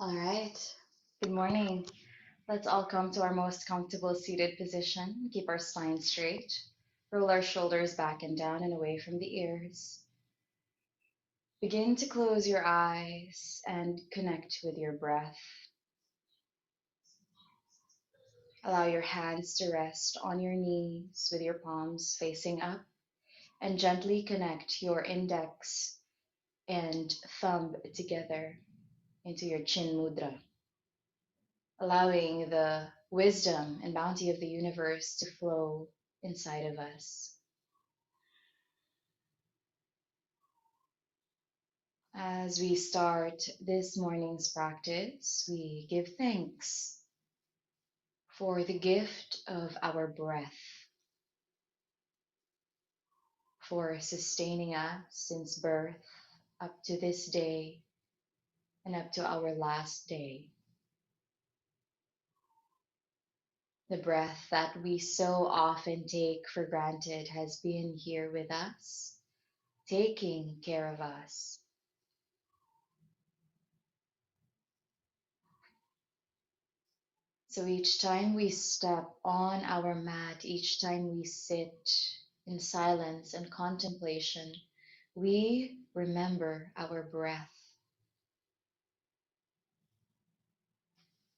All right. Good morning. Let's all come to our most comfortable seated position. Keep our spine straight. Roll our shoulders back and down and away from the ears. Begin to close your eyes and connect with your breath. Allow your hands to rest on your knees with your palms facing up and gently connect your index and thumb together into your chin mudra, allowing the wisdom and bounty of the universe to flow inside of us. As we start this morning's practice, we give thanks for the gift of our breath, for sustaining us since birth up to this day and up to our last day. The breath that we so often take for granted has been here with us, taking care of us. So each time we step on our mat, each time we sit in silence and contemplation, we remember our breath.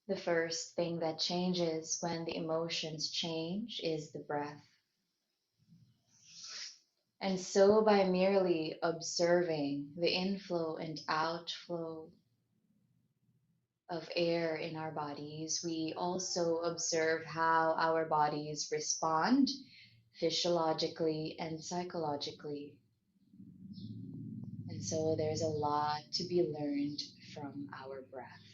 The first thing that changes when the emotions change is the breath. And so, by merely observing the inflow and outflow of air in our bodies, we also observe how our bodies respond physiologically and psychologically. And so there's a lot to be learned from our breath.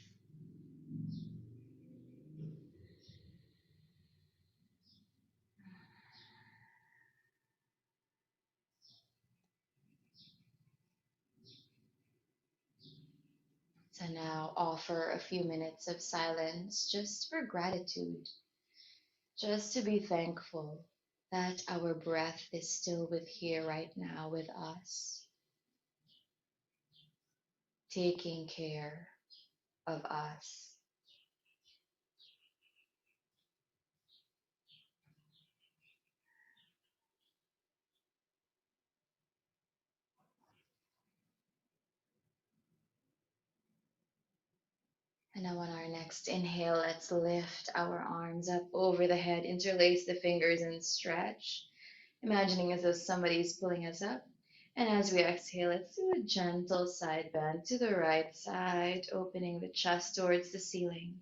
So now offer a few minutes of silence just for gratitude, just to be thankful that our breath is still with here right now with us, taking care of us. And now on our next inhale, let's lift our arms up over the head, interlace the fingers and stretch, imagining as though somebody's pulling us up. And as we exhale, let's do a gentle side bend to the right side, opening the chest towards the ceiling.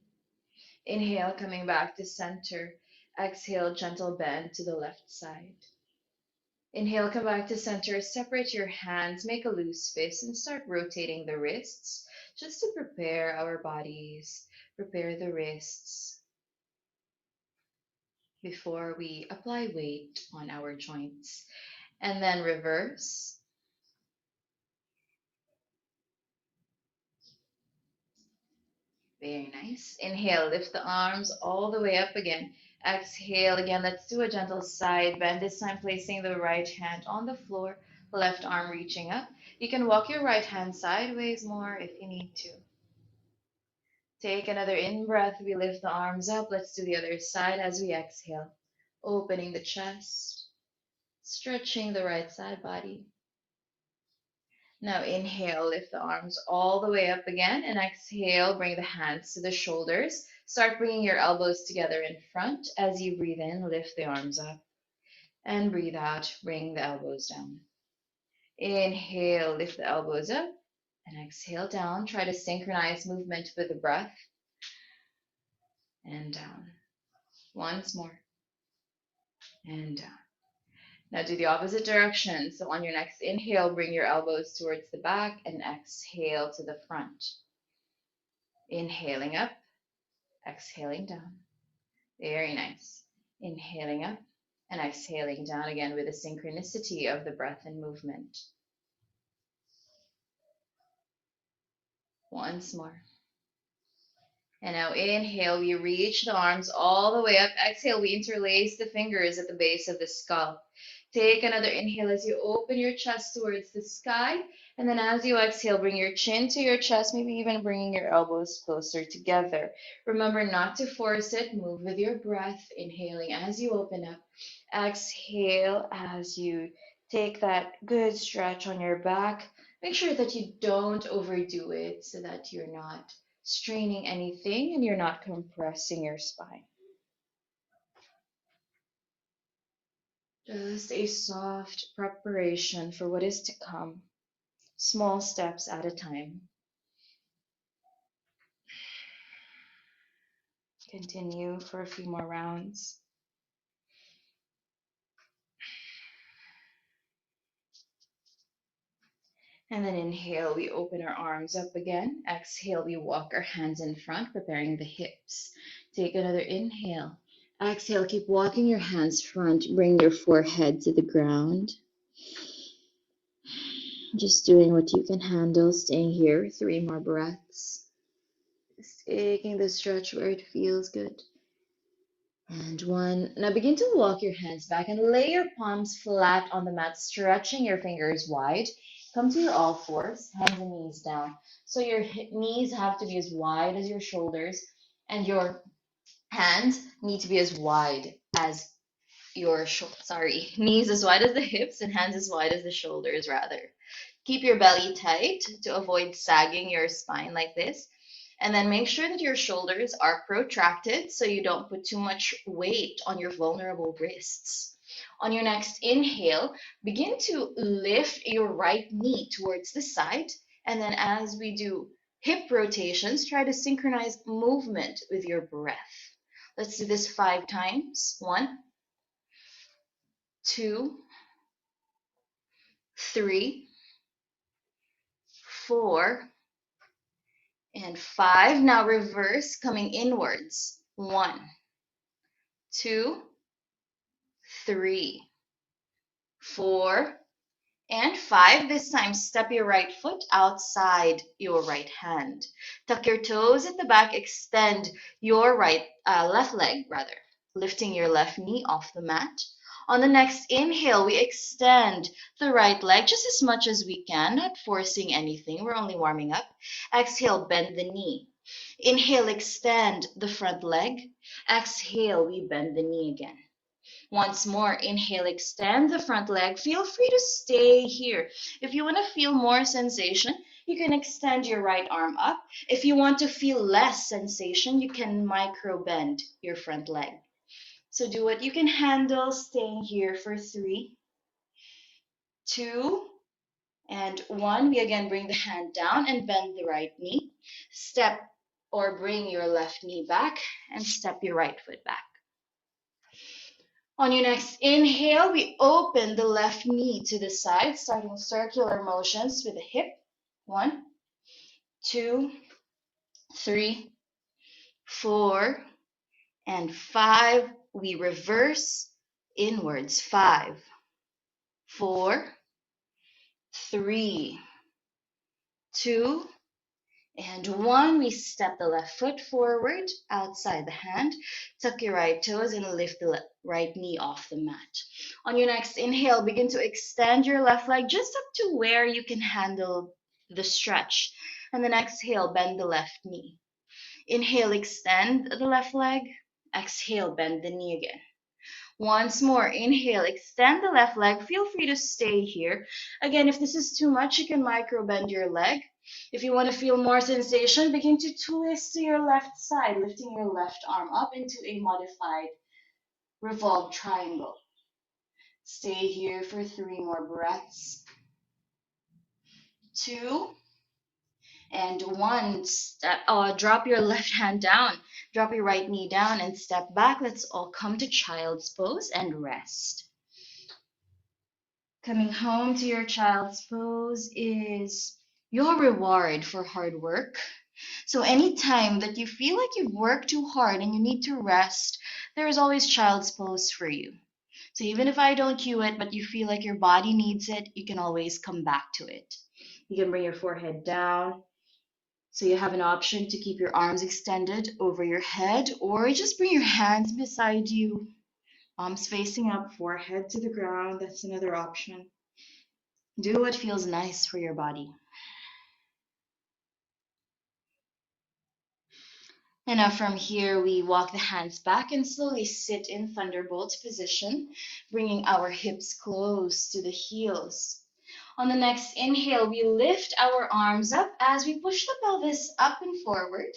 Inhale, coming back to center. Exhale, gentle bend to the left side. Inhale, come back to center. Separate your hands, make a loose fist, and start rotating the wrists just to prepare our bodies, prepare the wrists before we apply weight on our joints. And then reverse. Very nice. Inhale, lift the arms all the way up again. Exhale again. Let's do a gentle side bend. This time placing the right hand on the floor, left arm reaching up. You can walk your right hand sideways more if you need to. Take another in breath. We lift the arms up. Let's do the other side as we exhale. Opening the chest, stretching the right side body. Now inhale, lift the arms all the way up again, and exhale, bring the hands to the shoulders. Start bringing your elbows together in front. As you breathe in, lift the arms up, and breathe out, bring the elbows down. Inhale, lift the elbows up, and exhale down. Try to synchronize movement with the breath, and down. Once more, and down. Now do the opposite direction. So on your next inhale, bring your elbows towards the back, and exhale to the front. Inhaling up, exhaling down. Very nice. Inhaling up and exhaling down again with the synchronicity of the breath and movement. Once more. And now inhale, we reach the arms all the way up. Exhale, we interlace the fingers at the base of the skull. Take another inhale as you open your chest towards the sky. And then as you exhale, bring your chin to your chest, maybe even bringing your elbows closer together. Remember not to force it. Move with your breath, inhaling as you open up. Exhale as you take that good stretch on your back. Make sure that you don't overdo it so that you're not straining anything and you're not compressing your spine. Just a soft preparation for what is to come, small steps at a time. Continue for a few more rounds. And then inhale, we open our arms up again. Exhale, we walk our hands in front, preparing the hips. Take another inhale. Exhale, keep walking your hands front. Bring your forehead to the ground. Just doing what you can handle, staying here. 3 more breaths. Just taking the stretch where it feels good. And 1. Now begin to walk your hands back and lay your palms flat on the mat, stretching your fingers wide. Come to your all fours, hands and knees down. So your knees have to be as wide as your shoulders, and your hands need to be as wide as your knees as wide as the hips and hands as wide as the shoulders, rather. Keep your belly tight to avoid sagging your spine like this. And then make sure that your shoulders are protracted so you don't put too much weight on your vulnerable wrists. On your next inhale, begin to lift your right knee towards the side. And then as we do hip rotations, try to synchronize movement with your breath. Let's do this 5 times. 1, 2, 3, 4, and 5. Now reverse, coming inwards. 1, 2, 3, 4, and 5. This time, step your right foot outside your right hand. Tuck your toes at the back. Extend your left leg, rather, lifting your left knee off the mat. On the next inhale, we extend the right leg just as much as we can, not forcing anything. We're only warming up. Exhale, bend the knee. Inhale, extend the front leg. Exhale, we bend the knee again. Once more, inhale, extend the front leg. Feel free to stay here. If you want to feel more sensation, you can extend your right arm up. If you want to feel less sensation, you can micro bend your front leg. So do what you can handle, staying here for 3, 2, and 1. We again bring the hand down and bend the right knee. Step or bring your left knee back and step your right foot back. On your next inhale, we open the left knee to the side, starting circular motions with the hip. 1, 2, 3, 4, and 5. We reverse inwards. 5, 4, 3, 2, and 1. We step the left foot forward outside the hand. Tuck your right toes and lift the right knee off the mat. On your next inhale, begin to extend your left leg just up to where you can handle the stretch. And then exhale, bend the left knee. Inhale, extend the left leg. Exhale, bend the knee again. Once more, inhale, extend the left leg. Feel free to stay here. Again, if this is too much, you can micro bend your leg. If you want to feel more sensation, begin to twist to your left side, lifting your left arm up into a modified revolved triangle. Stay here for 3 more breaths. 2, and 1. Drop your left hand down. Drop your right knee down and step back. Let's all come to child's pose and rest. Coming home to your child's pose is your reward for hard work. So anytime that you feel like you've worked too hard and you need to rest, there is always child's pose for you. So even if I don't cue it, but you feel like your body needs it, you can always come back to it. You can bring your forehead down. So you have an option to keep your arms extended over your head, or just bring your hands beside you. Arms facing up, forehead to the ground. That's another option. Do what feels nice for your body. And now from here, we walk the hands back and slowly sit in thunderbolt position, bringing our hips close to the heels. On the next inhale, we lift our arms up as we push the pelvis up and forward,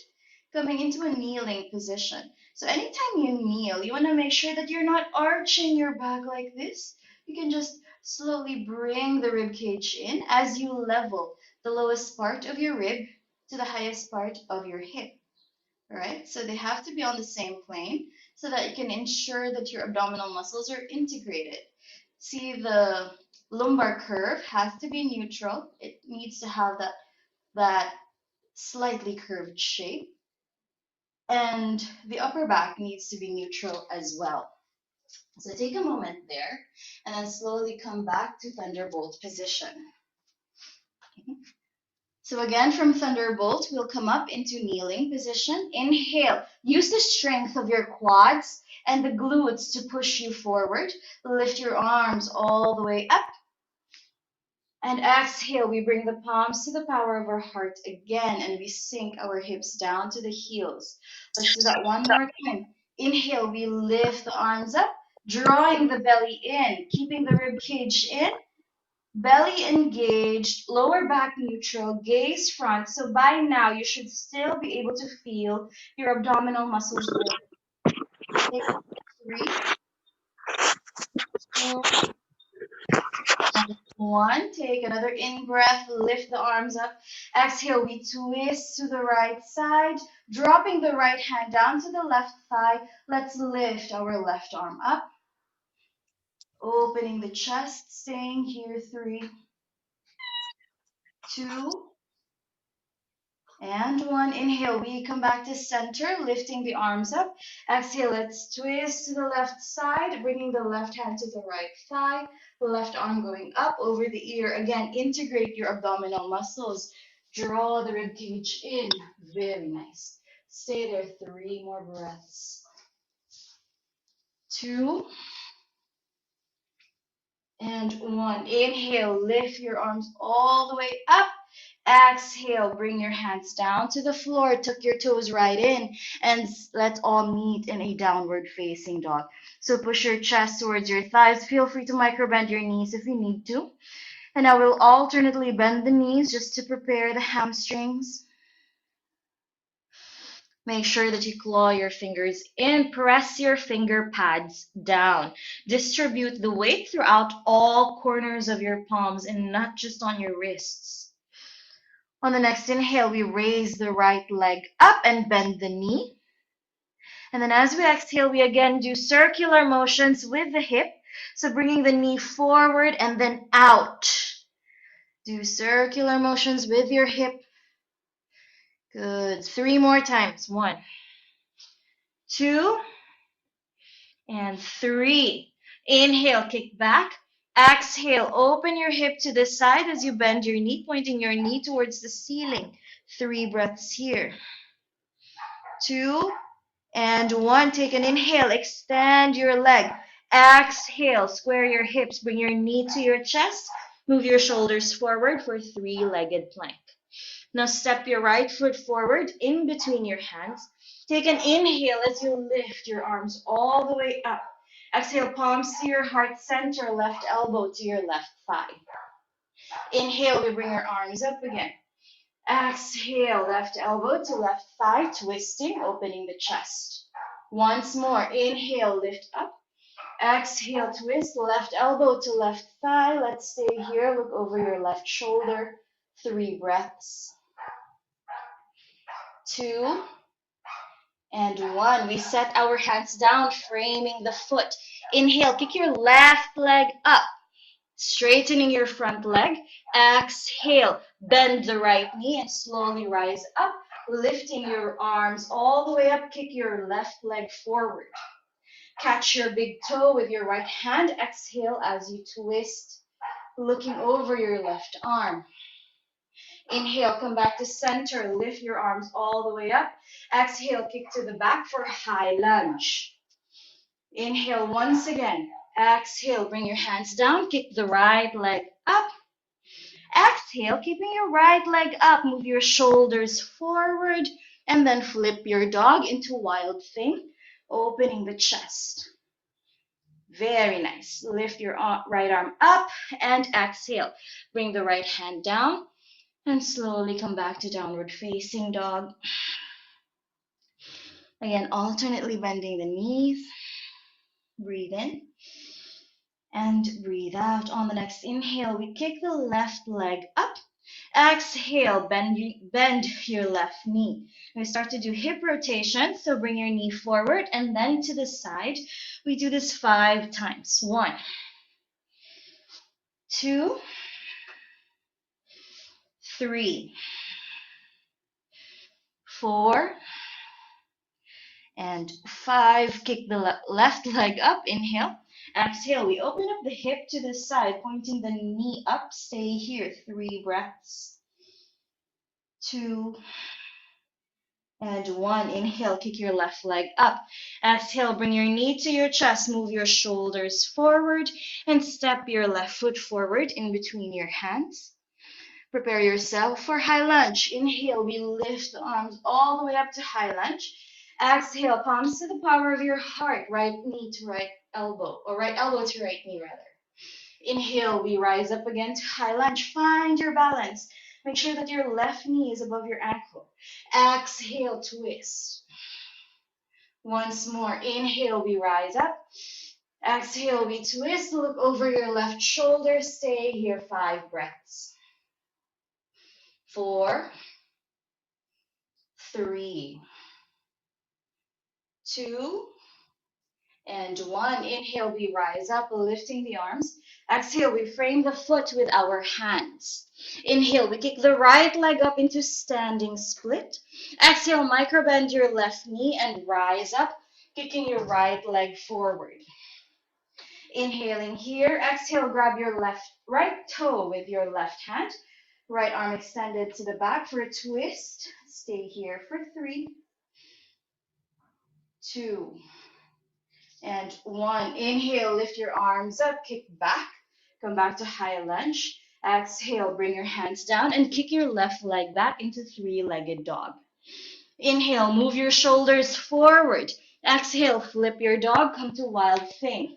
coming into a kneeling position. So anytime you kneel, you want to make sure that you're not arching your back like this. You can just slowly bring the rib cage in as you level the lowest part of your rib to the highest part of your hip. All right, so they have to be on the same plane so that you can ensure that your abdominal muscles are integrated. See, the lumbar curve has to be neutral. It needs to have that slightly curved shape. And the upper back needs to be neutral as well. So take a moment there and then slowly come back to thunderbolt position. So again, from thunderbolt, we'll come up into kneeling position. Inhale, use the strength of your quads and the glutes to push you forward. Lift your arms all the way up. And exhale, we bring the palms to the power of our heart again, and we sink our hips down to the heels. Let's do that one more time. Inhale, we lift the arms up, drawing the belly in, keeping the rib cage in. Belly engaged, lower back neutral, gaze front. So by now, you should still be able to feel your abdominal muscles work. Take 3, 2, and 1. Take another in breath, lift the arms up. Exhale, we twist to the right side, dropping the right hand down to the left thigh. Let's lift our left arm up, opening the chest, staying here. 3, 2, and 1. Inhale, we come back to center, lifting the arms up. Exhale, let's twist to the left side, bringing the left hand to the right thigh, the left arm going up over the ear. Again, integrate your abdominal muscles. Draw the rib cage in. Very nice. Stay there. 3 more breaths. 2 and 1. Inhale, lift your arms all the way up. Exhale, bring your hands down to the floor, tuck your toes right in, and let's all meet in a downward facing dog. So push your chest towards your thighs. Feel free to microbend your knees if you need to. And I will alternately bend the knees just to prepare the hamstrings. Make sure that you claw your fingers in, press your finger pads down. Distribute the weight throughout all corners of your palms and not just on your wrists. On the next inhale, we raise the right leg up and bend the knee. And then as we exhale, we again do circular motions with the hip. So bringing the knee forward and then out. Do circular motions with your hip. Good. 3 more times. 1, 2, and 3. Inhale, kick back. Exhale, open your hip to the side as you bend your knee, pointing your knee towards the ceiling. 3 breaths here. 2 and 1. Take an inhale, extend your leg. Exhale, square your hips, bring your knee to your chest. Move your shoulders forward for 3-legged plank. Now step your right foot forward in between your hands. Take an inhale as you lift your arms all the way up. Exhale, palms to your heart center, left elbow to your left thigh. Inhale, we bring our arms up again. Exhale, left elbow to left thigh, twisting, opening the chest. Once more, inhale, lift up. Exhale, twist, left elbow to left thigh. Let's stay here, look over your left shoulder. 3 breaths. 2 and 1. We set our hands down, framing the foot. Inhale, kick your left leg up, straightening your front leg. Exhale, bend the right knee and slowly rise up, lifting your arms all the way up. Kick your left leg forward. Catch your big toe with your right hand. Exhale as you twist, looking over your left arm. Inhale, come back to center. Lift your arms all the way up. Exhale, kick to the back for a high lunge. Inhale once again. Exhale, bring your hands down, kick the right leg up. Exhale, keeping your right leg up, move your shoulders forward, and then flip your dog into wild thing, opening the chest. Very nice. Lift your right arm up and exhale. Bring the right hand down and slowly come back to downward facing dog. Again, alternately bending the knees. Breathe in and breathe out. On the next inhale, we kick the left leg up. Exhale, bend your left knee. We start to do hip rotation, so bring your knee forward and then to the side. We do this 5 times. 1, 2, 3, 4, and 5. Kick the left leg up. Inhale. Exhale. We open up the hip to the side, pointing the knee up. Stay here. 3 breaths. 2, and 1. Inhale. Kick your left leg up. Exhale. Bring your knee to your chest. Move your shoulders forward and step your left foot forward in between your hands. Prepare yourself for high lunge. Inhale, we lift the arms all the way up to high lunge. Exhale, palms to the power of your heart, right knee to right elbow, or right elbow to right knee rather. Inhale, we rise up again to high lunge. Find your balance. Make sure that your left knee is above your ankle. Exhale, twist. Once more, inhale, we rise up. Exhale, we twist. Look over your left shoulder. Stay here, 5 breaths. 4, 3, 2, and 1. Inhale, we rise up, lifting the arms. Exhale, we frame the foot with our hands. Inhale, we kick the right leg up into standing split. Exhale, microbend your left knee and rise up, kicking your right leg forward. Inhaling here, exhale, grab your right toe with your left hand. Right arm extended to the back for a twist. Stay here for 3, 2, and 1. Inhale, lift your arms up, kick back, come back to high lunge. Exhale, bring your hands down and kick your left leg back into 3-legged dog. Inhale, move your shoulders forward. Exhale, flip your dog, come to wild thing.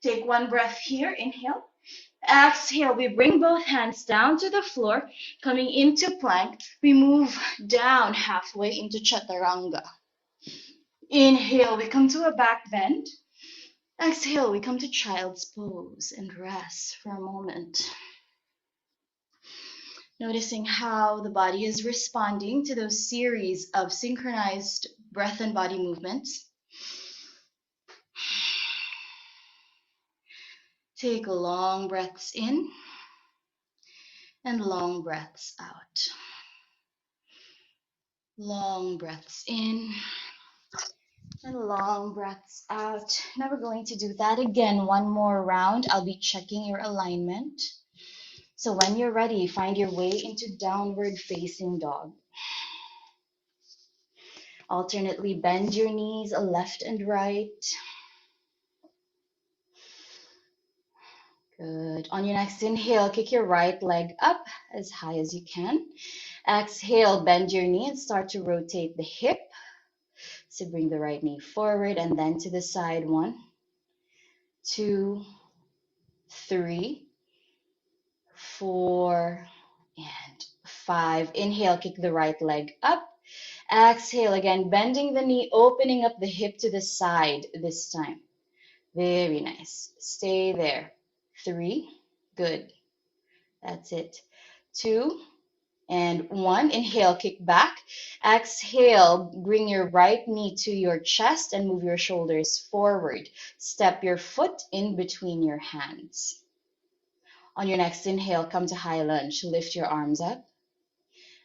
Take 1 breath here, inhale. Exhale, we bring both hands down to the floor, coming into plank. We move down halfway into chaturanga. Inhale, we come to a back bend. Exhale, we come to child's pose and rest for a moment. Noticing how the body is responding to those series of synchronized breath and body movements. Take long breaths in and long breaths out. Long breaths in and long breaths out. Now we're going to do that again. 1 more round. I'll be checking your alignment. So when you're ready, find your way into downward facing dog. Alternately bend your knees left and right. Good. On your next inhale, kick your right leg up as high as you can. Exhale, bend your knee and start to rotate the hip. So bring the right knee forward and then to the side. 1, 2, 3, 4, and 5. Inhale, kick the right leg up. Exhale again, bending the knee, opening up the hip to the side this time. Very nice. Stay there. 3, good. That's it. 2, and 1. Inhale, kick back. Exhale, bring your right knee to your chest and move your shoulders forward. Step your foot in between your hands. On your next inhale, come to high lunge. Lift your arms up.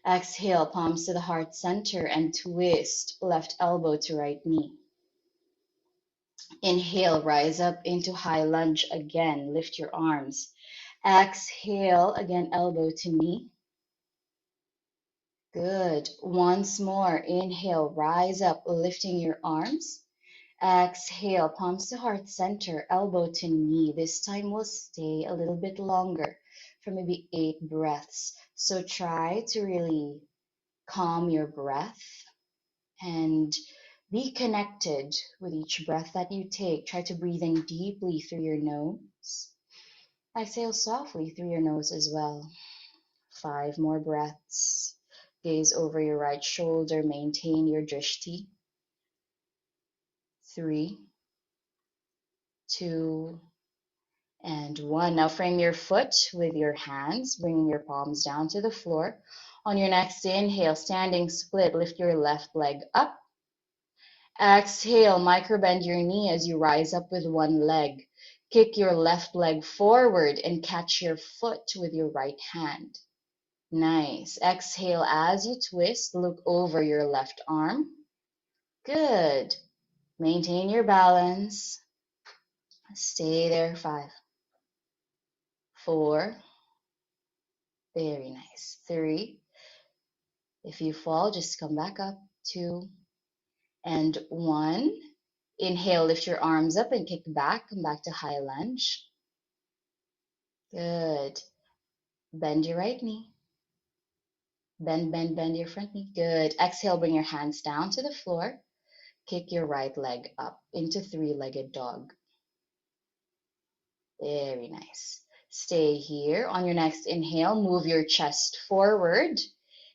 Exhale, palms to the heart center and twist left elbow to right knee. Inhale, rise up into high lunge again. Lift your arms. Exhale, again, elbow to knee. Good. Once more, inhale, rise up, lifting your arms. Exhale, palms to heart center, elbow to knee. This time we'll stay a little bit longer for maybe 8 breaths. So try to really calm your breath and be connected with each breath that you take. Try to breathe in deeply through your nose. Exhale softly through your nose as well. 5 more breaths. Gaze over your right shoulder. Maintain your drishti. 3, 2, and 1. Now frame your foot with your hands, bringing your palms down to the floor. On your next inhale, standing split, lift your left leg up. Exhale, microbend your knee as you rise up with one leg. Kick your left leg forward and catch your foot with your right hand. Nice. Exhale as you twist, look over your left arm. Good. Maintain your balance. Stay there. 5, 4, very nice. 3, if you fall, just come back up. 2, and 1. Inhale, lift your arms up and kick back. Come back to high lunge. Good. Bend your right knee. Bend, bend, bend your front knee. Good. Exhale, bring your hands down to the floor. Kick your right leg up into three-legged dog. Very nice. Stay here. On your next inhale, move your chest forward.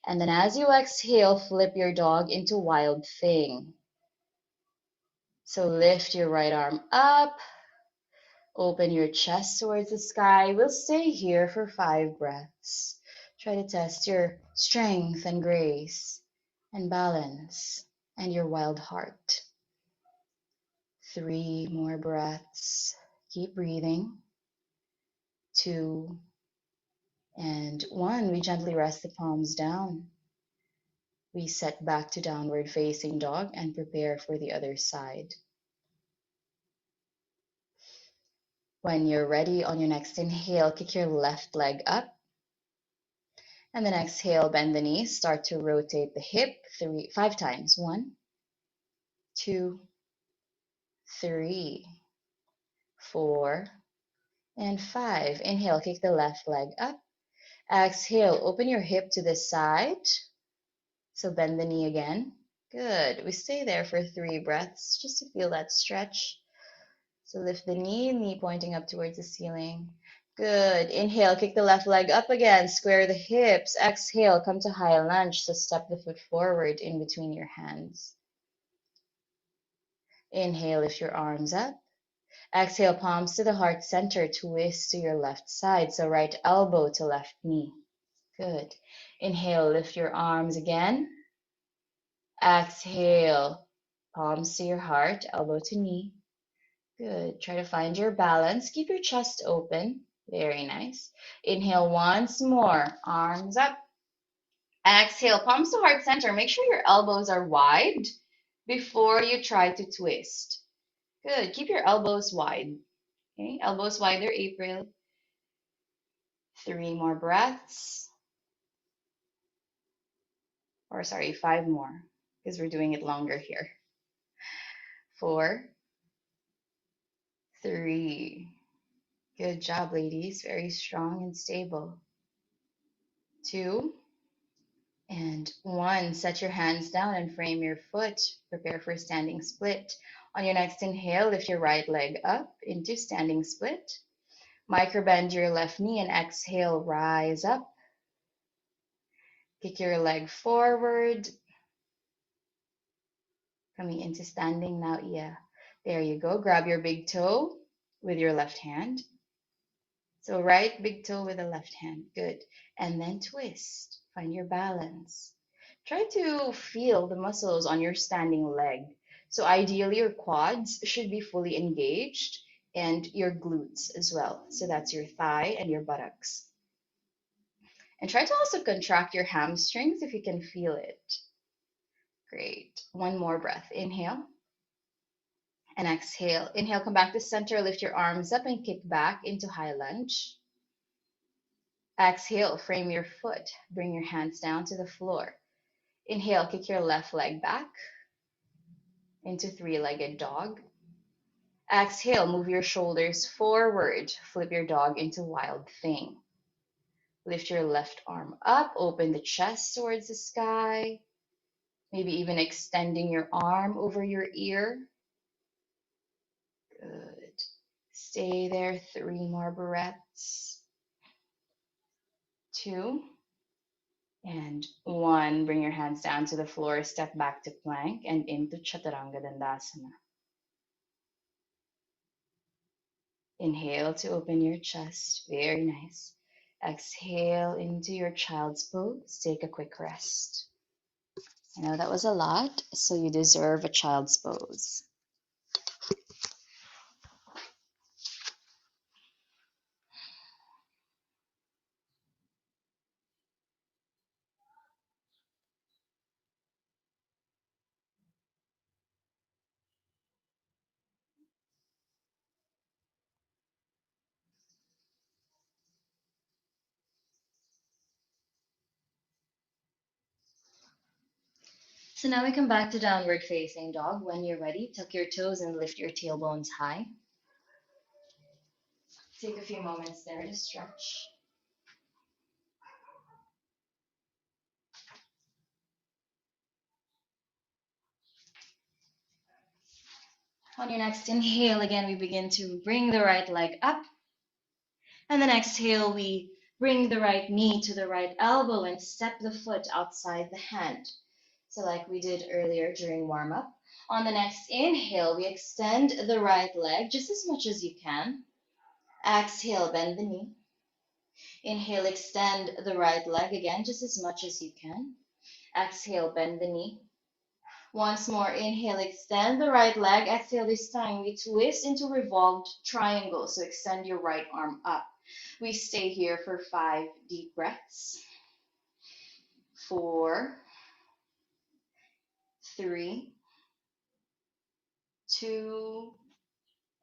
And then as you exhale, flip your dog into wild thing. So lift your right arm up. Open your chest towards the sky. We'll stay here for 5 breaths. Try to test your strength and grace and balance and your wild heart. 3 more breaths. Keep breathing. 2, and 1. We gently rest the palms down. We set back to downward facing dog and prepare for the other side. When you're ready, on your next inhale, kick your left leg up. And then exhale, bend the knees. Start to rotate the hip 5 times. 1, 2, 3, 4, and 5. Inhale, kick the left leg up. Exhale, open your hip to the side. So bend the knee again. Good. We stay there for 3 breaths just to feel that stretch. So lift the knee pointing up towards the ceiling. Good. Inhale, kick the left leg up again. Square the hips. Exhale, come to high lunge. So step the foot forward in between your hands. Inhale, lift your arms up. Exhale, palms to the heart center. Twist to your left side. So right elbow to left knee. Good. Inhale, lift your arms again. Exhale, palms to your heart, elbow to knee. Good. Try to find your balance. Keep your chest open. Very nice. Inhale once more. Arms up. Exhale, palms to heart center. Make sure your elbows are wide before you try to twist. Good. Keep your elbows wide. Okay, elbows wider, April. 3 more breaths. Or sorry, 5 more, because we're doing it longer here. 4, 3. Good job, ladies. Very strong and stable. 2, and 1. Set your hands down and frame your foot. Prepare for standing split. On your next inhale, lift your right leg up into standing split. Microbend your left knee and exhale, rise up. Kick your leg forward. Coming into standing now, yeah. There you go. Grab your big toe with your left hand. So right big toe with the left hand. Good. And then twist. Find your balance. Try to feel the muscles on your standing leg. So ideally your quads should be fully engaged and your glutes as well. So that's your thigh and your buttocks. And try to also contract your hamstrings if you can feel it. Great. 1 more breath. Inhale and exhale. Inhale, come back to center. Lift your arms up and kick back into high lunge. Exhale, frame your foot. Bring your hands down to the floor. Inhale, kick your left leg back. into three-legged dog. Exhale, move your shoulders forward. Flip your dog into wild thing. Lift your left arm up, open the chest towards the sky. Maybe even extending your arm over your ear. Good. Stay there, 3 more breaths. 2 and 1. Bring your hands down to the floor, step back to plank and into Chaturanga Dandasana. Inhale to open your chest. Very nice. Exhale into your child's pose. Take a quick rest. I know that was a lot, so you deserve a child's pose. So now we come back to downward facing dog. When you're ready, tuck your toes and lift your tailbones high. Take a few moments there to stretch. On your next inhale, again, we begin to bring the right leg up. And then exhale, we bring the right knee to the right elbow and step the foot outside the hand. So like we did earlier during warm up. On the next inhale, we extend the right leg just as much as you can. Exhale, bend the knee. Inhale, extend the right leg again just as much as you can. Exhale, bend the knee. Once more, inhale, extend the right leg. Exhale, this time we twist into revolved triangle. So extend your right arm up. We stay here for 5 deep breaths. 4, 3, 2,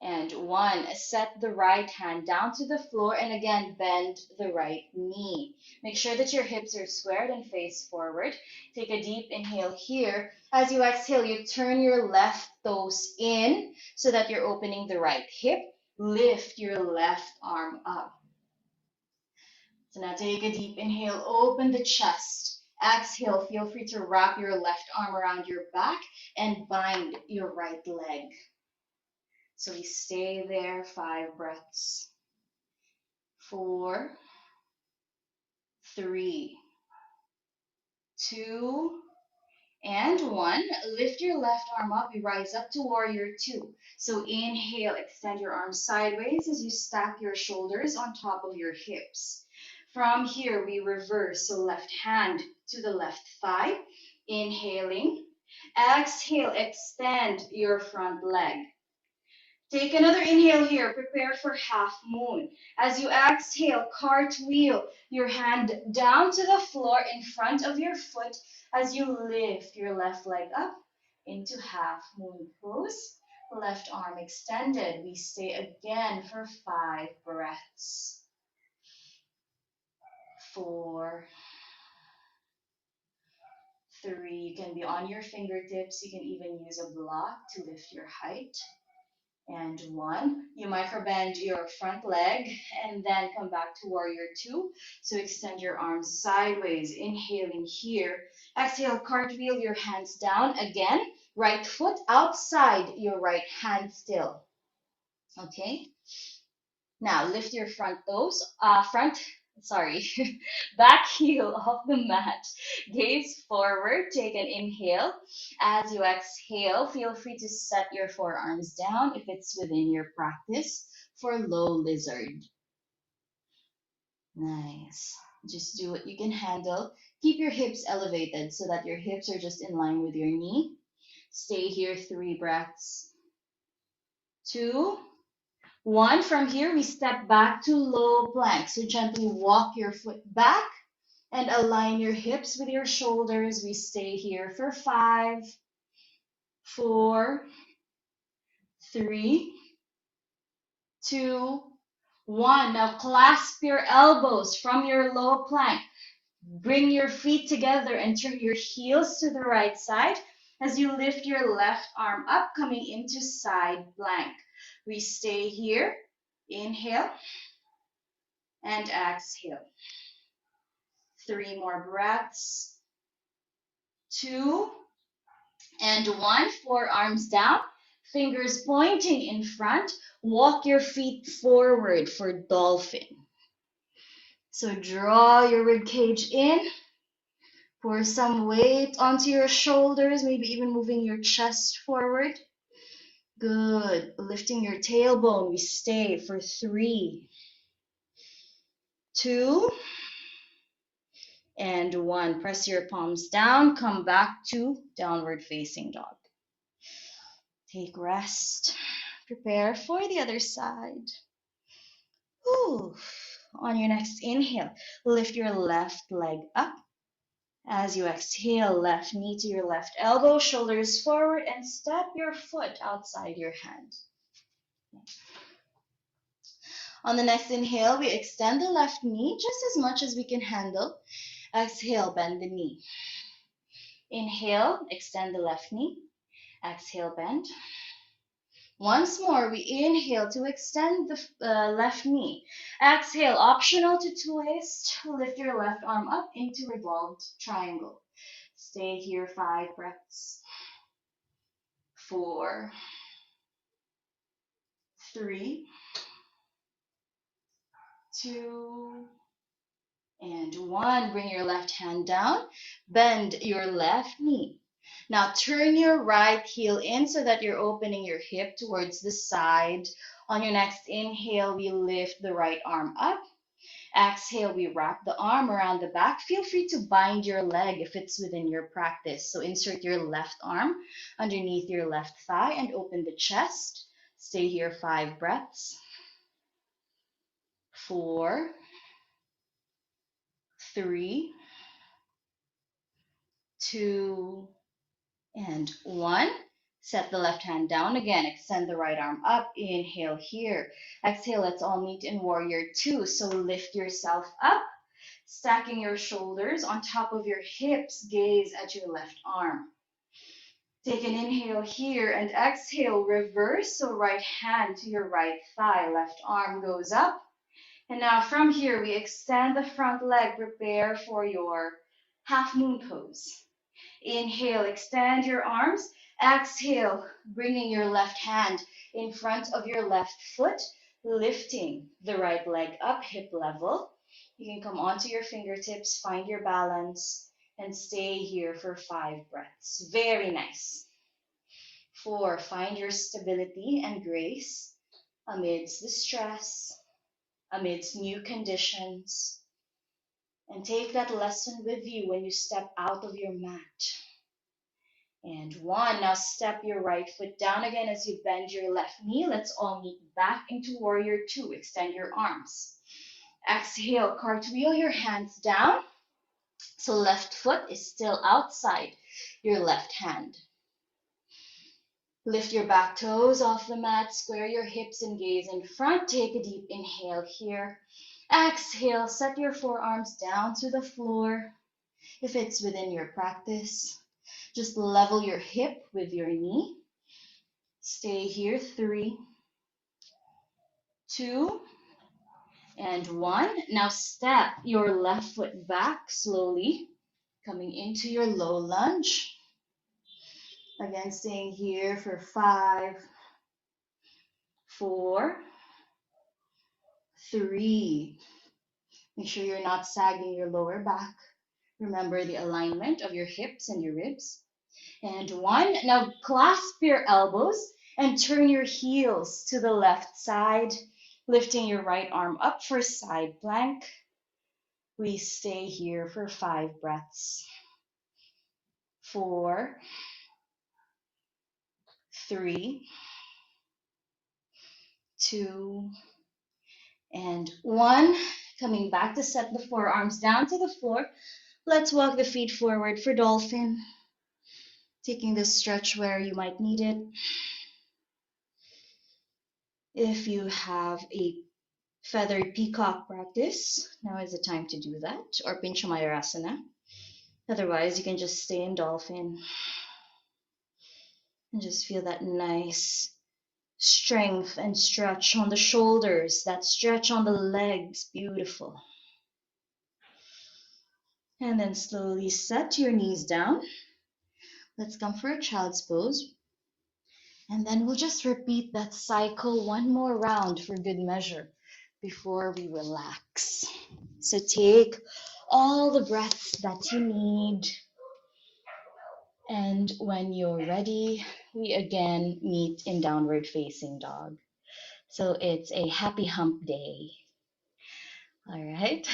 and 1. Set the right hand down to the floor and again bend the right knee. Make sure that your hips are squared and face forward. Take a deep inhale here. As you exhale, you turn your left toes in so that you're opening the right hip. Lift your left arm up. So now take a deep inhale, open the chest. Exhale, feel free to wrap your left arm around your back and bind your right leg. So we stay there, 5 breaths. 4, 3, 2, and 1. Lift your left arm up. We rise up to warrior 2. So inhale, extend your arms sideways as you stack your shoulders on top of your hips. From here, we reverse. So left hand to the left thigh. Inhaling. Exhale, extend your front leg. Take another inhale here. Prepare for half moon. As you exhale, cartwheel your hand down to the floor in front of your foot as you lift your left leg up into half moon pose. Left arm extended. We stay again for 5 breaths. 4, 3. You can be on your fingertips. You can even use a block to lift your height. And 1. You microbend your front leg and then come back to warrior 2. So extend your arms sideways, inhaling here. Exhale, cartwheel your hands down again. Right foot outside your right hand still. Okay. Now lift your back heel off the mat. Gaze forward, take an inhale. As you exhale, feel free to set your forearms down if it's within your practice for low lizard. Nice. Just do what you can handle. Keep your hips elevated so that your hips are just in line with your knee. Stay here, 3 breaths. 2, 1. From here, we step back to low plank. So gently walk your foot back and align your hips with your shoulders. We stay here for 5, 4, 3, 2, 1. Now clasp your elbows from your low plank. Bring your feet together and turn your heels to the right side As you lift your left arm up, coming into side plank. We stay here. Inhale and exhale. 3 more breaths. 2 and 1. Forearms down, fingers pointing in front. Walk your feet forward for dolphin. So draw your rib cage in. Pour some weight onto your shoulders, maybe even moving your chest forward. Good. Lifting your tailbone. We stay for 3, 2, and 1. Press your palms down. Come back to downward facing dog. Take rest. Prepare for the other side. Whew. On your next inhale, lift your left leg up. As you exhale, left knee to your left elbow, shoulders forward, and step your foot outside your hand. On the next inhale, we extend the left knee just as much as we can handle. Exhale, bend the knee. Inhale, extend the left knee. Exhale, bend. Once more, we inhale to extend the left knee. Exhale, optional to twist. Lift your left arm up into revolved triangle. Stay here 5 breaths. 4, 3, 2, and 1. Bring your left hand down. Bend your left knee. Now turn your right heel in so that you're opening your hip towards the side. On your next inhale, we lift the right arm up. Exhale, we wrap the arm around the back. Feel free to bind your leg if it's within your practice. So insert your left arm underneath your left thigh and open the chest. Stay here 5 breaths. 4, 3, 2, and 1. Set the left hand down again. Extend the right arm up. Inhale here. Exhale, let's all meet in warrior 2. So lift yourself up, stacking your shoulders on top of your hips. Gaze at your left arm. Take an inhale here and exhale, reverse. So right hand to your right thigh. Left arm goes up. And now from here, we extend the front leg. Prepare for your half moon pose. Inhale, extend your arms. Exhale, bringing your left hand in front of your left foot, lifting the right leg up, hip level. You can come onto your fingertips, find your balance, and stay here for 5 breaths. Very nice. 4, find your stability and grace amidst the stress, amidst new conditions. And take that lesson with you when you step out of your mat. And 1, now step your right foot down again as you bend your left knee. Let's all meet back into warrior 2. Extend your arms. Exhale, cartwheel your hands down. So left foot is still outside your left hand. Lift your back toes off the mat. Square your hips and gaze in front. Take a deep inhale here. Exhale, set your forearms down to the floor. If it's within your practice, just level your hip with your knee. Stay here 3, 2, and 1. Now step your left foot back slowly, coming into your low lunge. Again, staying here for 5, 4, 3. Make sure you're not sagging your lower back. Remember the alignment of your hips and your ribs. And 1. Now clasp your elbows and turn your heels to the left side, lifting your right arm up for side plank. We stay here for 5 breaths. 4, 3, 2, and 1. Coming back to set the forearms down to the floor. Let's walk the feet forward for dolphin. Taking this stretch where you might need it. If you have a feathered peacock practice, now is the time to do that, or Pinchamayurasana. Otherwise, you can just stay in dolphin. And just feel that nice strength and stretch on the shoulders, that stretch on the legs. Beautiful. And then slowly set your knees down. Let's come for a child's pose. And then we'll just repeat that cycle one more round for good measure before we relax. So take all the breaths that you need. And when you're ready, we again meet in downward facing dog. So it's a happy hump day. All right.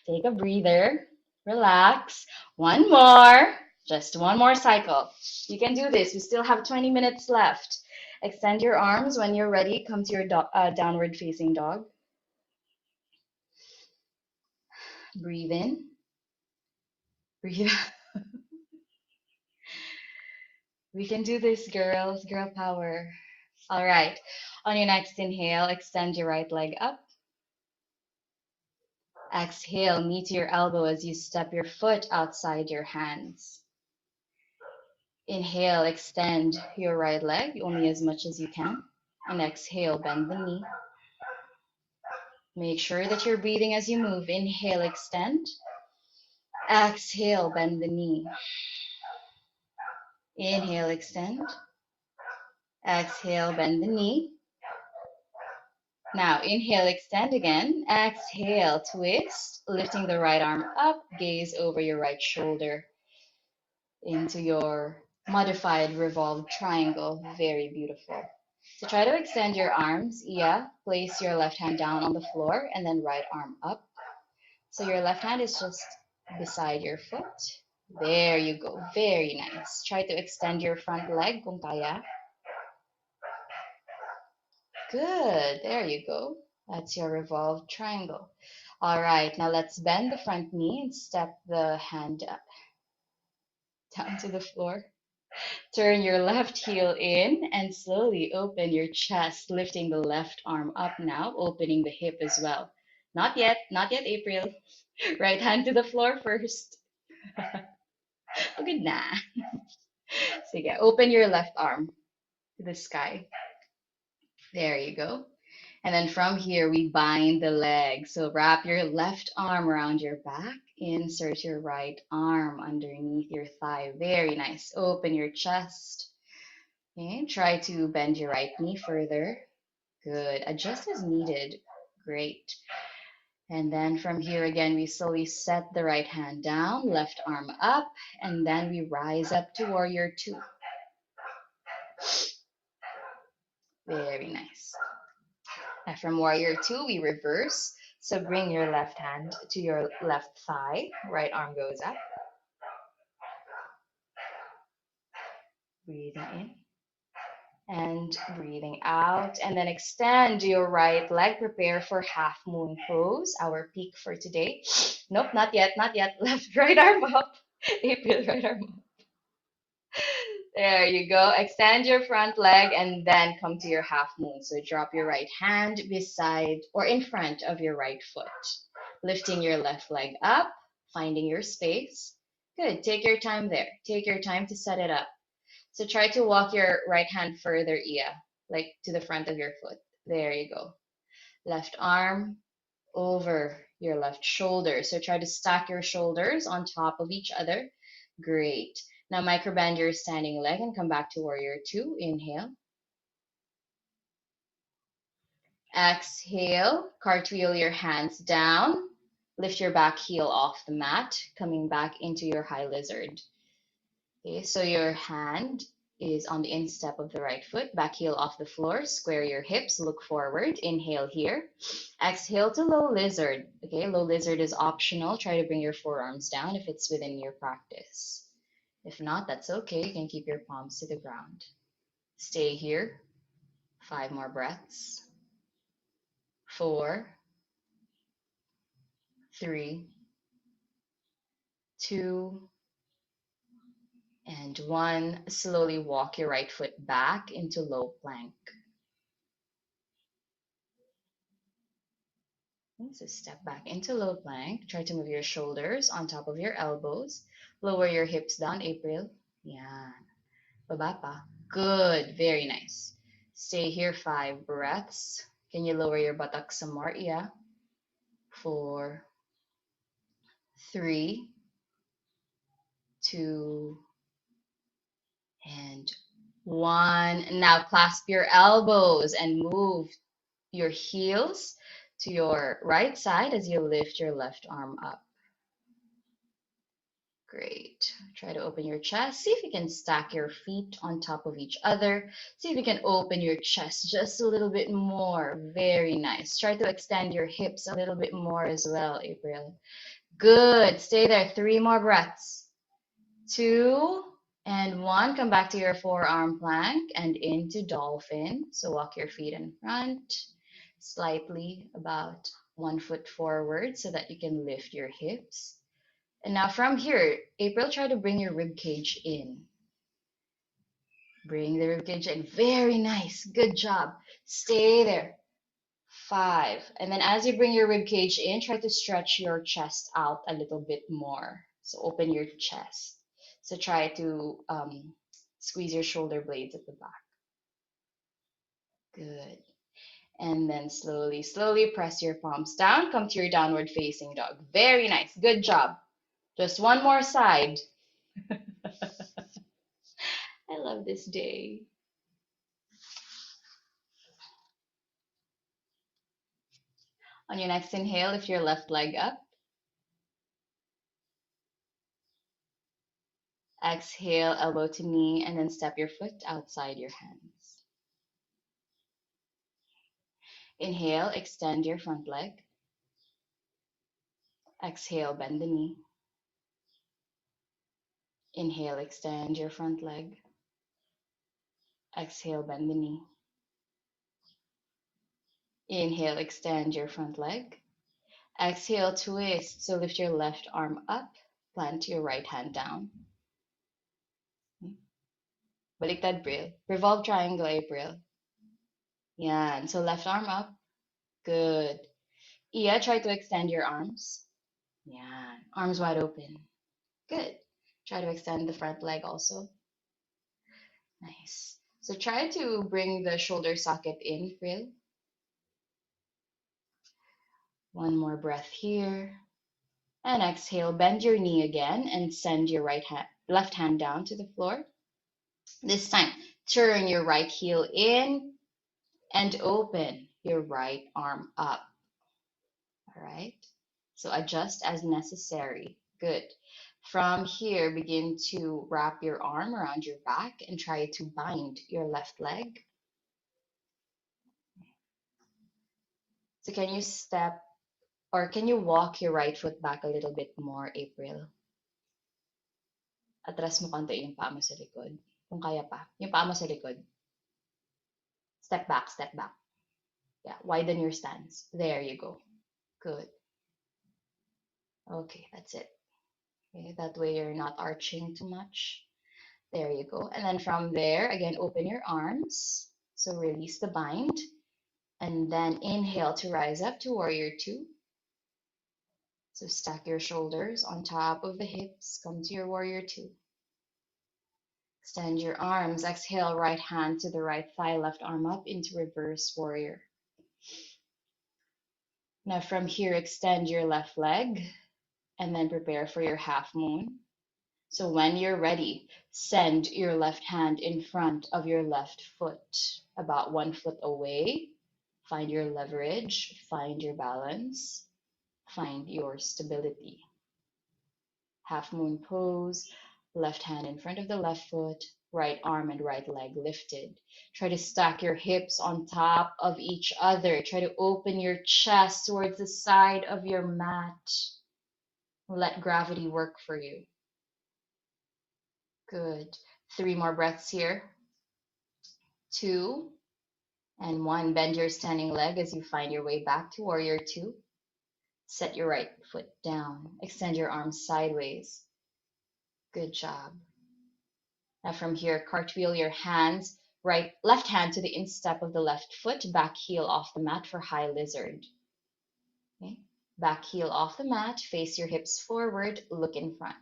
Take a breather, relax. One more, just one more cycle. You can do this. We still have 20 minutes left. Extend your arms when you're ready. Come to your downward facing dog. Breathe in, breathe out. We can do this, girls. Girl power. All right. On your next inhale, extend your right leg up. Exhale, knee to your elbow as you step your foot outside your hands. Inhale, extend your right leg only as much as you can. And exhale, bend the knee. Make sure that you're breathing as you move. Inhale, extend. Exhale, bend the knee. Inhale, extend. Exhale, bend the knee. Now, inhale, extend again. Exhale, twist, lifting the right arm up, gaze over your right shoulder into your modified revolved triangle. Very beautiful. So try to extend your arms. Yeah, place your left hand down on the floor and then right arm up. So your left hand is just beside your foot. There you go. Very nice. Try to extend your front leg kung kaya. Good. There you go. That's your revolved triangle. All right, now let's bend the front knee and step the hand down to the floor. Turn your left heel in and slowly open your chest, lifting the left arm up now, opening the hip as well. Not yet, April. Right hand to the floor first. Good na. Sige, open your left arm to the sky. There you go. And then from here, we bind the leg. So wrap your left arm around your back. Insert your right arm underneath your thigh. Very nice. Open your chest. Okay, try to bend your right knee further. Good. Adjust as needed. Great. And then from here again, we slowly set the right hand down, left arm up, and then we rise up to warrior two. Very nice. And from warrior two, we reverse. So bring your left hand to your left thigh. Right arm goes up. Breathing in and breathing out. And then extend your right leg. Prepare for half moon pose, our peak for today. Nope, not yet, not yet. Left, right arm up. April, right arm up. There you go. Extend your front leg and then come to your half moon. So drop your right hand beside or in front of your right foot. Lifting your left leg up, finding your space. Good. Take your time there. Take your time to set it up. So try to walk your right hand further, Ia, like to the front of your foot. There you go. Left arm over your left shoulder. So try to stack your shoulders on top of each other. Great. Now microband your standing leg and come back to warrior two. Inhale. Exhale. Cartwheel your hands down. Lift your back heel off the mat, coming back into your high lizard. Okay, so your hand is on the instep of the right foot, back heel off the floor, square your hips, look forward, inhale here. Exhale to low lizard. Okay, low lizard is optional. Try to bring your forearms down if it's within your practice. If not, that's okay. You can keep your palms to the ground. Stay here. 5 more breaths. 4, 3, 2, and 1. Slowly walk your right foot back into low plank. So step back into low plank. Try to move your shoulders on top of your elbows. Lower your hips down, April. Yeah. Baba pa. Good. Very nice. Stay here 5 breaths. Can you lower your buttocks some more? Yeah. 4, 3, 2, and 1. Now clasp your elbows and move your heels to your right side as you lift your left arm up. Great. Try to open your chest. See if you can stack your feet on top of each other. See if you can open your chest just a little bit more. Very nice. Try to extend your hips a little bit more as well, April. Good. Stay there. 3 more breaths. 2 and 1. Come back to your forearm plank and into dolphin. So walk your feet in front, slightly about 1 foot forward so that you can lift your hips. And now from here, April, try to bring your rib cage in. Bring the rib cage in. Very nice. Good job. Stay there. 5. And then as you bring your rib cage in, try to stretch your chest out a little bit more. So open your chest. So try to squeeze your shoulder blades at the back. Good. And then slowly, slowly press your palms down. Come to your downward facing dog. Very nice. Good job. Just one more side. I love this day. On your next inhale, lift your left leg up. Exhale, elbow to knee, and then step your foot outside your hands. Inhale, extend your front leg. Exhale, bend the knee. Inhale, extend your front leg. Exhale, bend the knee. Inhale, extend your front leg. Exhale, twist. So lift your left arm up. Plant your right hand down. Baliktad, Brill. Revolve triangle, April. Yan. So left arm up. Good. Iya, try to extend your arms. Yan. Arms wide open. Good. Try to extend the front leg also. Nice. So try to bring the shoulder socket in, Brill. One more breath here. And exhale, bend your knee again and send your left hand down to the floor. This time, turn your right heel in and open your right arm up. All right? So adjust as necessary. Good. From here, begin to wrap your arm around your back and try to bind your left leg. So can you step or can you walk your right foot back a little bit more, April? Atras mo konti yung paa mo sa likod. Kung kaya pa. Yung paa mo sa likod. Step back, step back. Yeah, widen your stance. There you go. Good. Okay, that's it. Okay, that way you're not arching too much. There you go. And then from there, again, open your arms. So release the bind. And then inhale to rise up to warrior two. So stack your shoulders on top of the hips. Come to your warrior two. Extend your arms. Exhale, right hand to the right thigh, left arm up into reverse warrior. Now from here, extend your left leg and then prepare for your half moon. So when you're ready, send your left hand in front of your left foot, about 1 foot away. Find your leverage, find your balance, find your stability. Half moon pose, left hand in front of the left foot, right arm and right leg lifted. Try to stack your hips on top of each other. Try to open your chest towards the side of your mat. Let gravity work for you. Good. 3 more breaths here. 2 and 1. Bend your standing leg as you find your way back to warrior two. Set your right foot down. Extend your arms sideways. Good job. Now from here, cartwheel your hands, left hand to the instep of the left foot, back heel off the mat for high lizard. Okay. Back heel off the mat, face your hips forward, look in front.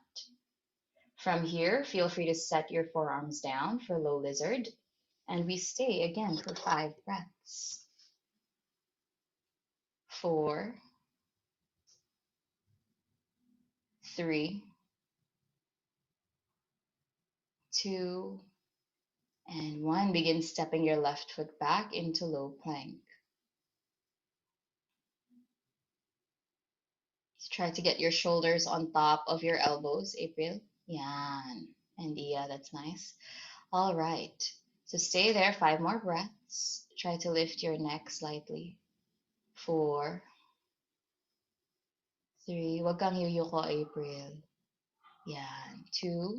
From here, feel free to set your forearms down for low lizard, and we stay again for 5 breaths. 4, 3, 2, and 1. Begin stepping your left foot back into low plank. Try to get your shoulders on top of your elbows, April. Yan. And Iya, that's nice. All right. So stay there, 5 more breaths. Try to lift your neck slightly. 4, 3, wag kang yuyuko, April. Yan. 2,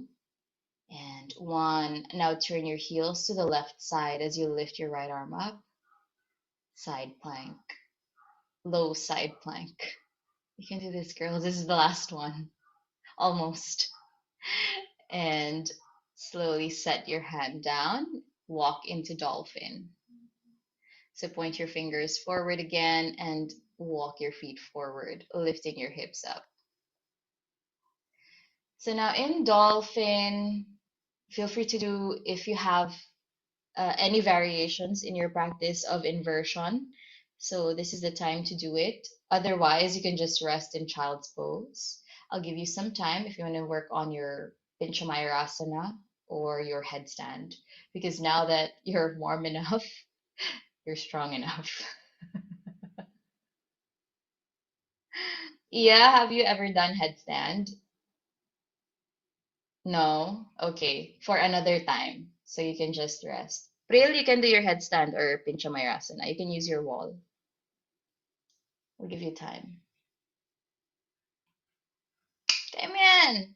and 1. Now turn your heels to the left side as you lift your right arm up. Side plank. Low side plank. You can do this, girls. This is the last one. Almost. And slowly set your hand down. Walk into dolphin. So point your fingers forward again and walk your feet forward, lifting your hips up. So now in dolphin, feel free to do if you have any variations in your practice of inversion. So this is the time to do it. Otherwise, you can just rest in child's pose. I'll give you some time if you want to work on your Pinchamayurasana or your headstand, because now that you're warm enough, you're strong enough. Yeah, have you ever done headstand? No? Okay, for another time. So you can just rest. Pril, you can do your headstand or Pinchamayurasana. You can use your wall. We'll give you time. Damien!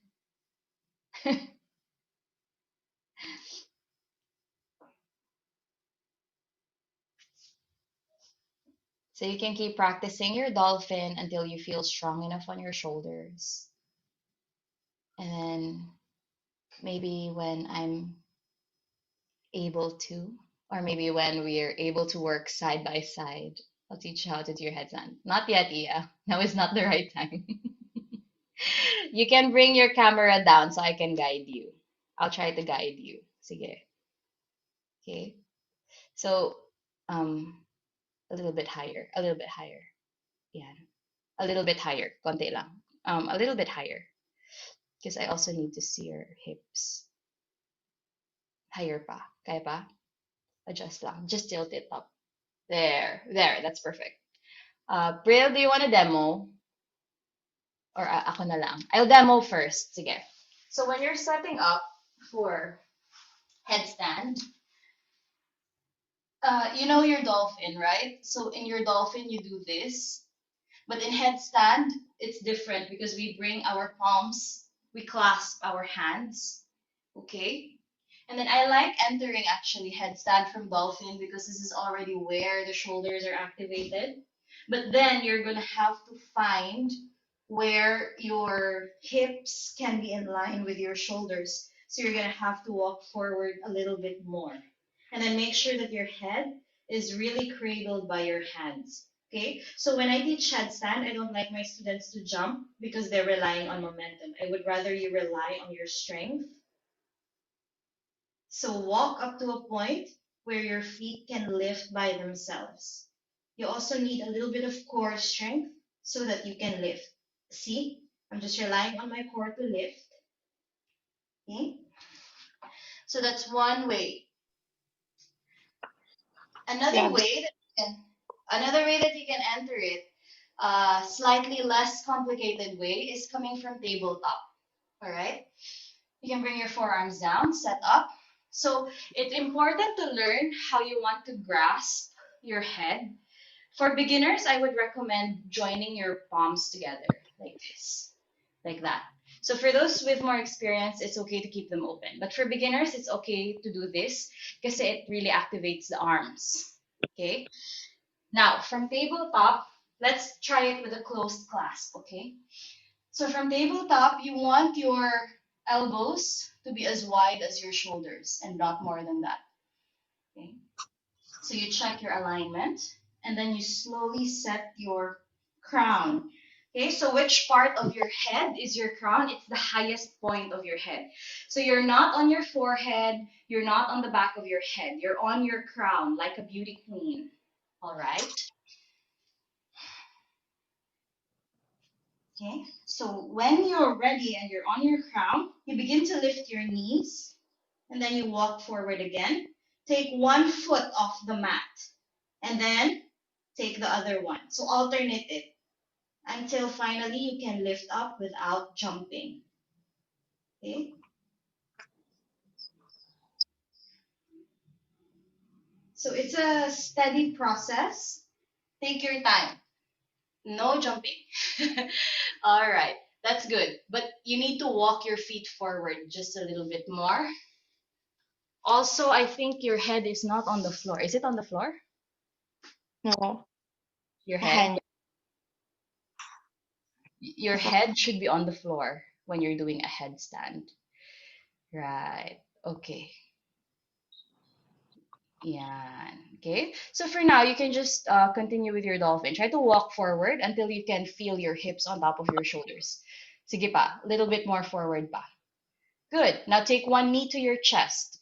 So you can keep practicing your dolphin until you feel strong enough on your shoulders. And then maybe when I'm able to, or maybe when we're able to work side by side, I'll teach you how to do your headstand. Not yet, Iya. Now is not the right time. You can bring your camera down so I can guide you. I'll try to guide you. Sige. Okay. So, um, a little bit higher, a little bit higher. Yeah. A little bit higher. Konti lang. A little bit higher. Because I also need to see your hips. Higher pa. Kaya pa? Adjust lang. Just tilt it up. There. There. That's perfect. Brill, do you want a demo? Or ako na lang? I'll demo first. Sige. So when you're setting up for headstand, you know your dolphin, right? So in your dolphin, you do this. But in headstand, it's different because we bring our palms, we clasp our hands, okay? And then I like entering actually headstand from dolphin because this is already where the shoulders are activated. But then you're gonna have to find where your hips can be in line with your shoulders. So you're gonna have to walk forward a little bit more. And then make sure that your head is really cradled by your hands. Okay, so when I teach headstand, I don't like my students to jump because they're relying on momentum. I would rather you rely on your strength. So walk up to a point where your feet can lift by themselves. You also need a little bit of core strength so that you can lift. See, I'm just relying on my core to lift. Okay, so that's one way. Yeah, Another way that you can, another way that you can enter it, slightly less complicated way is coming from tabletop. All right. You can bring your forearms down, set up. So it's important to learn how you want to grasp your head. For beginners, I would recommend joining your palms together like this, like that. So for those with more experience, it's okay to keep them open. But for beginners, it's okay to do this because it really activates the arms. Okay. Now from tabletop, let's try it with a closed clasp. Okay. So from tabletop, you want your elbows to be as wide as your shoulders and not more than that. Okay. So you check your alignment and then you slowly set your crown. Okay, so which part of your head is your crown? It's the highest point of your head. So you're not on your forehead, you're not on the back of your head. You're on your crown like a beauty queen. All right? Okay, so when you're ready and you're on your crown, you begin to lift your knees and then you walk forward again. Take one foot off the mat and then take the other one. So alternate it until finally you can lift up without jumping. Okay, so it's a steady process. Take your time. No jumping. All right, that's good. But you need to walk your feet forward just a little bit more. Also, I think your head is not on the floor. Is it on the floor? No, Your the head? hand. Your head should be on the floor when you're doing a headstand. Right. Okay. Yeah. Okay. So for now, you can just continue with your dolphin. Try to walk forward until you can feel your hips on top of your shoulders. Sige pa. A little bit more forward pa. Good. Now take one knee to your chest.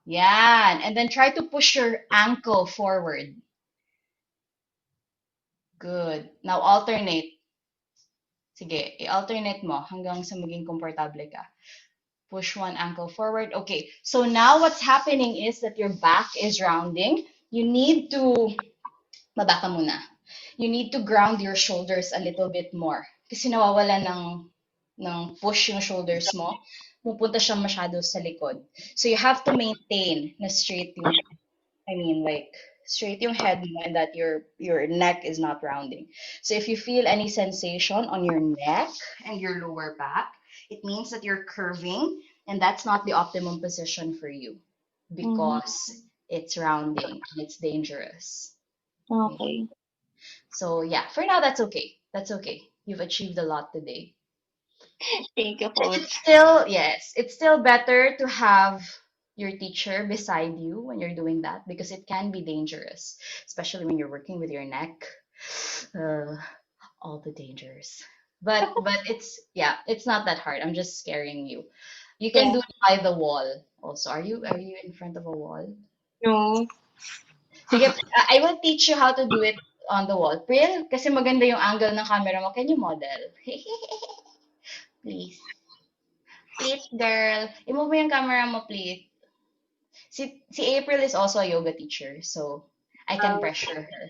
Yan. And then try to push your ankle forward. Good. Now alternate. Sige, i-alternate mo hanggang sa maging komportable ka. Push one ankle forward. Okay, so now what's happening is that your back is rounding. You need to, mabaka muna. You need to ground your shoulders a little bit more. Kasi nawawala ng push yung shoulders mo. Pupunta siya masyado sa likod. So you have to maintain na straight yung I mean, like straight yung head mo and that your neck is not rounding. So if you feel any sensation on your neck and your lower back, it means that you're curving and that's not the optimum position for you Mm-hmm. because it's rounding and it's dangerous. Okay. Okay. So yeah, for now that's okay. That's okay. You've achieved a lot today. Thank you, It's coach. still, yes, it's still better to have your teacher beside you when you're doing that because it can be dangerous, especially when you're working with your neck. Uh, all the dangers. But it's yeah, it's not that hard. I'm just scaring you. You can Yeah. do it by the wall also. Are you in front of a wall? No. Sige, I will teach you how to do it on the wall. Pril, kasi maganda yung angle ng camera mo. Can you model? Please. Please, girl. I-move mo yung camera mo, please. Si April is also a yoga teacher, so I can Um, pressure her.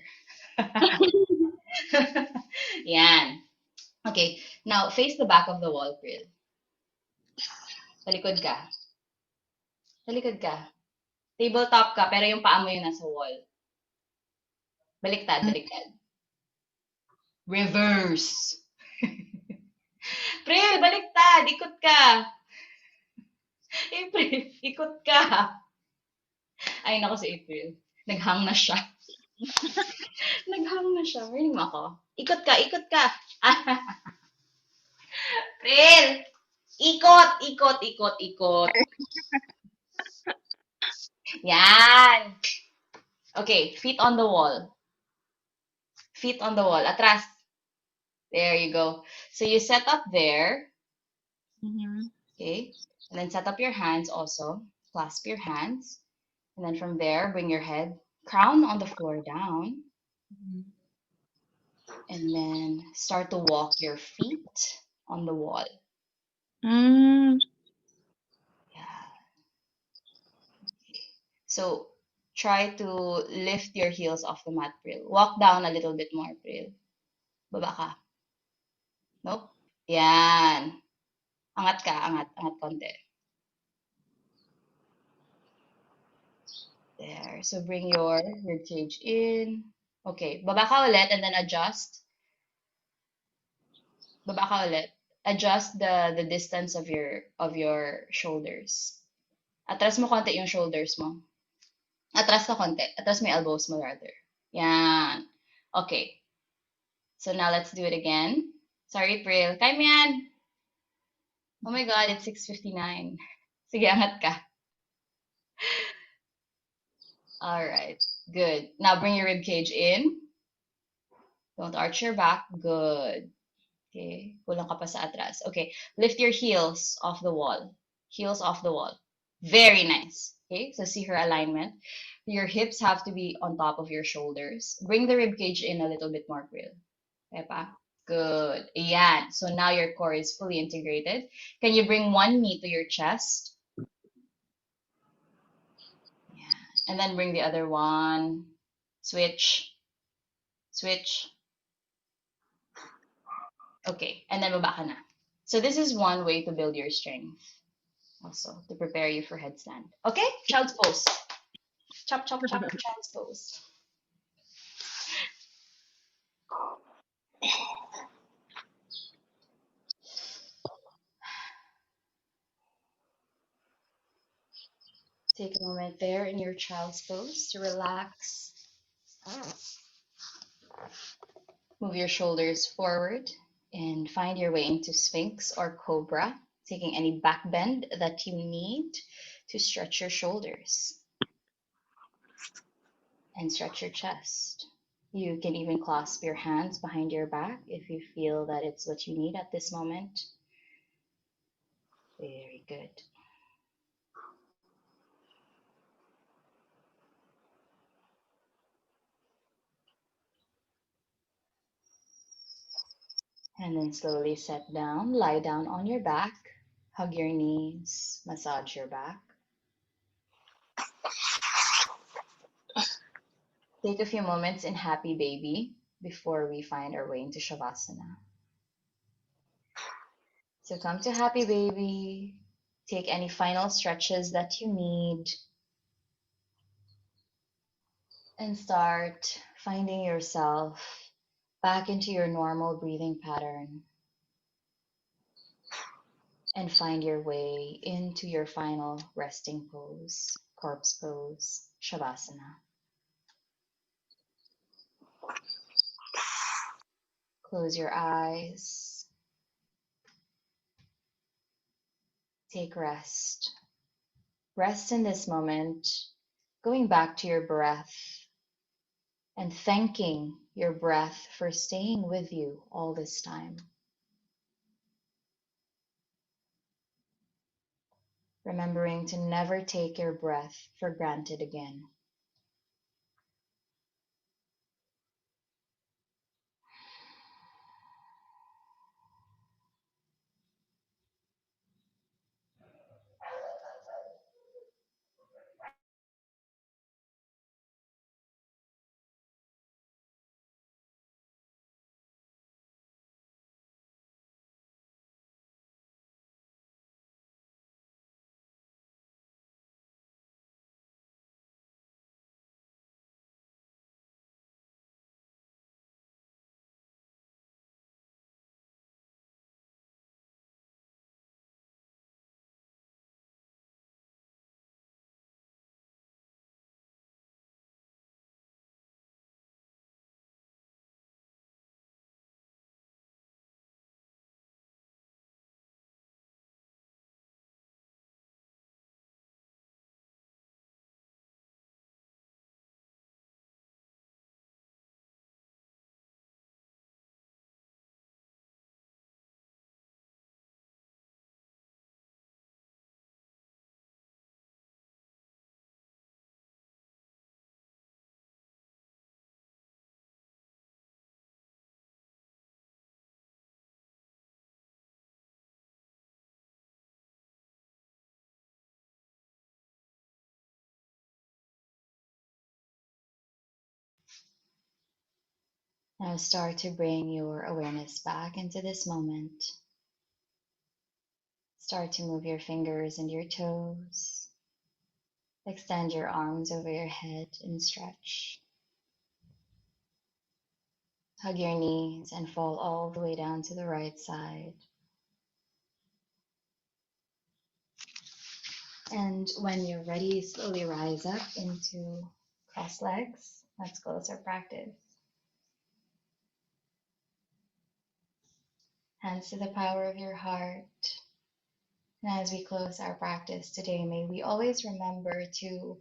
Yan. Okay, now face the back of the wall, April. Talikod ka. Talikod ka. Tabletop ka, pero yung paa mo yung nasa wall. Baliktad, baliktad. Reverse. April, baliktad. Ikot ka. April, ikot ka. Ay, nako si April. Naghang na siya. Naghang na siya. Marinig mo ako. Ikot ka, ikot ka. April, ikot, ikot, ikot, ikot. Yan. Okay, feet on the wall. Feet on the wall. Atras. There you go. So you set up there. mm-hmm. Okay. And then set up your hands also. Clasp your hands. And then from there, bring your head, crown on the floor down. And then start to walk your feet on the wall. Mm, Yeah. So try to lift your heels off the mat, Pril. Walk down a little bit more, Pril. Baba ka. Nope. Yan. Angat ka, angat, angat konti. There. So bring your rib cage in. Okay, baba ka ulit and then adjust. Baba ka ulit. Adjust the distance of your shoulders. Atras mo konti yung shoulders mo. Atras ka konti. Atras mo yung elbows mo rather. Yan. Okay. So now let's do it again. Sorry, Pril. Kaya mo yan. Oh my God, it's 6:59. Sige, angat ka. All right. Good. Now bring your rib cage in. Don't arch your back. Good. Okay. Kulang ka pa sa atras. Okay. Lift your heels off the wall. Heels off the wall. Very nice. Okay. So see her alignment. Your hips have to be on top of your shoulders. Bring the rib cage in a little bit more, Krill. Okay pa? Good. Ayan. So now your core is fully integrated. Can you bring one knee to your chest? Yeah. And then bring the other one. Switch. Switch. Okay. And then baba ka na. So this is one way to build your strength. Also to prepare you for headstand. Okay, child's pose. Chop, chop, chop, child's pose. Take a moment there in your child's pose to relax. Move your shoulders forward and find your way into Sphinx or Cobra, taking any back bend that you need to stretch your shoulders and stretch your chest. You can even clasp your hands behind your back if you feel that it's what you need at this moment. Very good. And then slowly set down, lie down on your back, hug your knees, massage your back. Take a few moments in happy baby before we find our way into Shavasana. So come to happy baby, take any final stretches that you need, and start finding yourself back into your normal breathing pattern and find your way into your final resting pose, corpse pose, Shavasana. Close your eyes. Take rest. Rest in this moment, going back to your breath and thanking your breath for staying with you all this time. Remembering to never take your breath for granted again. Now start to bring your awareness back into this moment. Start to move your fingers and your toes. Extend your arms over your head and stretch. Hug your knees and fall all the way down to the right side. And when you're ready, slowly rise up into cross legs. Let's close our practice. Hands to the power of your heart. And as we close our practice today, may we always remember to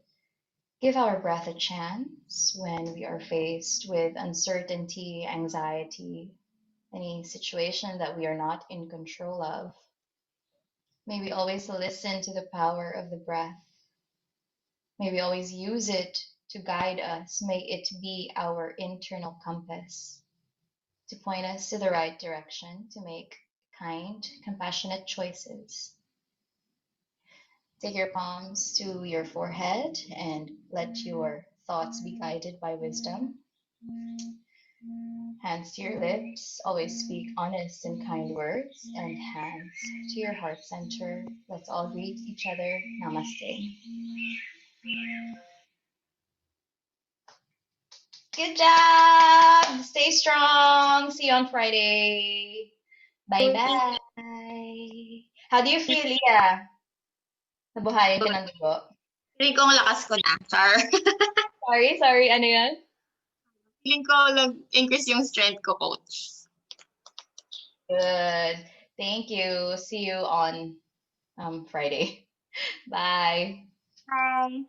Give our breath a chance when we are faced with uncertainty, anxiety, any situation that we are not in control of. May we always listen to the power of the breath. May we always use it to guide us. May it be our internal compass to point us to the right direction, to make kind, compassionate choices. Take your palms to your forehead and let your thoughts be guided by wisdom. Hands to your lips, always speak honest and kind words, and hands to your heart center. Let's all greet each other. Namaste. Good job! Stay strong. See you on Friday. Bye Thank bye. How do you feel, Leah? Nabuhayan ka you. ng dugo? Feeling ko ang lakas ko na. Char. Sorry, ano yan? Feeling ko nag-increase yung strength ko, coach. Good. Thank you. See you on Friday. Bye. Bye.